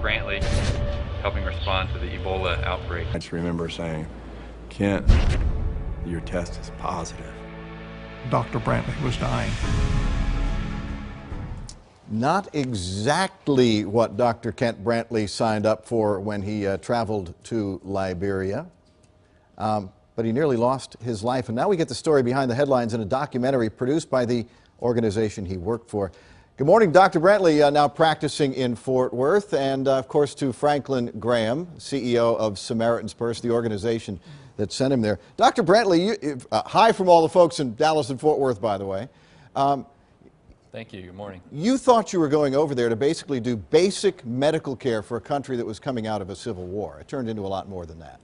Brantley, helping respond to the Ebola outbreak. I just remember saying, Kent, your test is positive. Dr. Brantley was dying. Not exactly what Dr. Kent Brantley signed up for when he traveled to Liberia, but he nearly lost his life. And now we get the story behind the headlines in a documentary produced by the organization he worked for. Good morning, Dr. Brantley, now practicing in Fort Worth, and of course to Franklin Graham, CEO of Samaritan's Purse, the organization that sent him there. Dr. Brantley, hi from all the folks in Dallas and Fort Worth, by the way. Thank you. Good morning. You thought you were going over there to basically do basic medical care for a country that was coming out of a civil war. It turned into a lot more than that.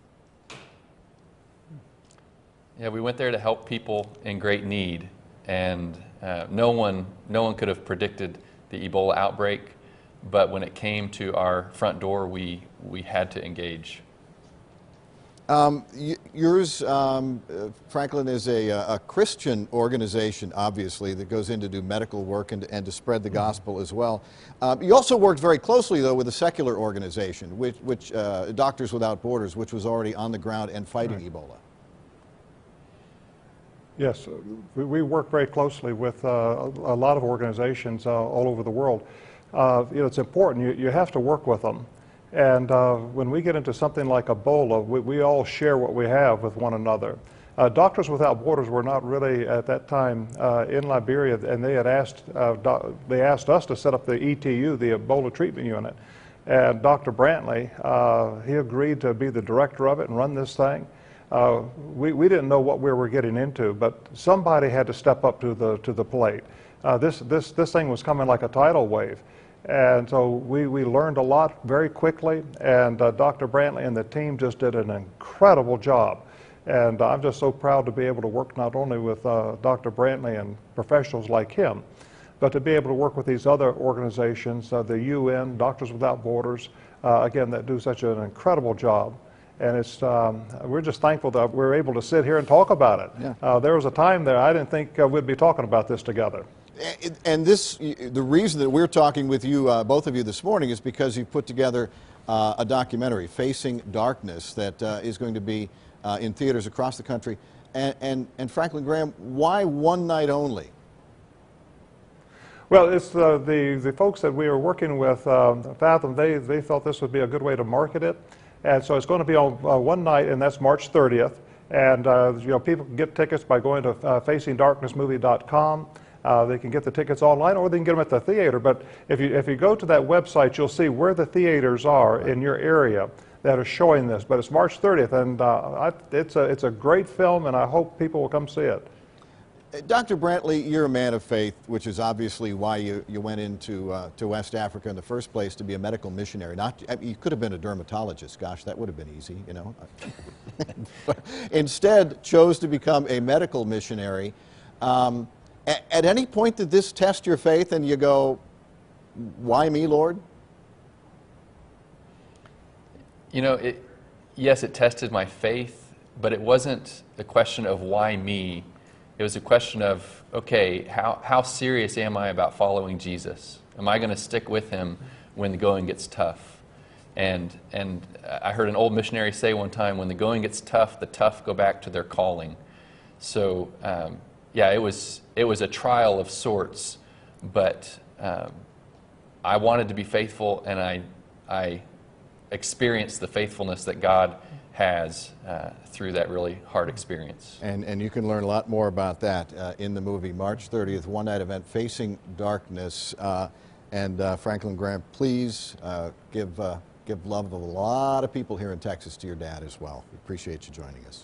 Yeah, we went there to help people in great need, and no one could have predicted the Ebola outbreak, but when it came to our front door, we had to engage. Yours, Franklin, is a Christian organization, obviously, that goes in to do medical work and to spread the gospel as well. You also worked very closely, though, with a secular organization, which Doctors Without Borders, which was already on the ground and fighting Ebola. Yes, we work very closely with a lot of organizations all over the world. It's important. You have to work with them. And when we get into something like Ebola, we all share what we have with one another. Doctors Without Borders were not really at that time in Liberia, and they asked us to set up the ETU, the Ebola Treatment Unit. And Dr. Brantley, he agreed to be the director of it and run this thing. We didn't know what we were getting into, but somebody had to step up to the plate. This thing was coming like a tidal wave. And so we learned a lot very quickly, and Dr. Brantley and the team just did an incredible job. And I'm just so proud to be able to work not only with Dr. Brantley and professionals like him, but to be able to work with these other organizations, the UN, Doctors Without Borders, again, that do such an incredible job. And it's, we're just thankful that we're able to sit here and talk about it. Yeah. There was a time there I didn't think we'd be talking about this together. And the reason that we're talking with you, both of you this morning, is because you've put together a documentary, Facing Darkness, that is going to be in theaters across the country. And Franklin Graham, why one night only? Well, it's the folks that we are working with, Fathom, they thought this would be a good way to market it. And so it's going to be on one night, and that's March 30th. And people can get tickets by going to facingdarknessmovie.com. They can get the tickets online, or they can get them at the theater. But if you go to that website, you'll see where the theaters are in your area that are showing this. But it's March 30th, and it's a great film, and I hope people will come see it. Dr. Brantley, you're a man of faith, which is obviously why you went into to West Africa in the first place, to be a medical missionary. You could have been a dermatologist. Gosh, that would have been easy, you know. But instead, chose to become a medical missionary. At any point did this test your faith and you go, why me, Lord? You know, yes, it tested my faith, but it wasn't a question of why me. It was a question of, okay, how serious am I about following Jesus? Am I going to stick with him when the going gets tough? And I heard an old missionary say one time, when the going gets tough, the tough go back to their calling. So, yeah, it was a trial of sorts, but I wanted to be faithful, and I experienced the faithfulness that God has through that really hard experience. And you can learn a lot more about that in the movie, March 30th, one-night event, Facing Darkness. And Franklin Graham, please give love to a lot of people here in Texas to your dad as well. We appreciate you joining us.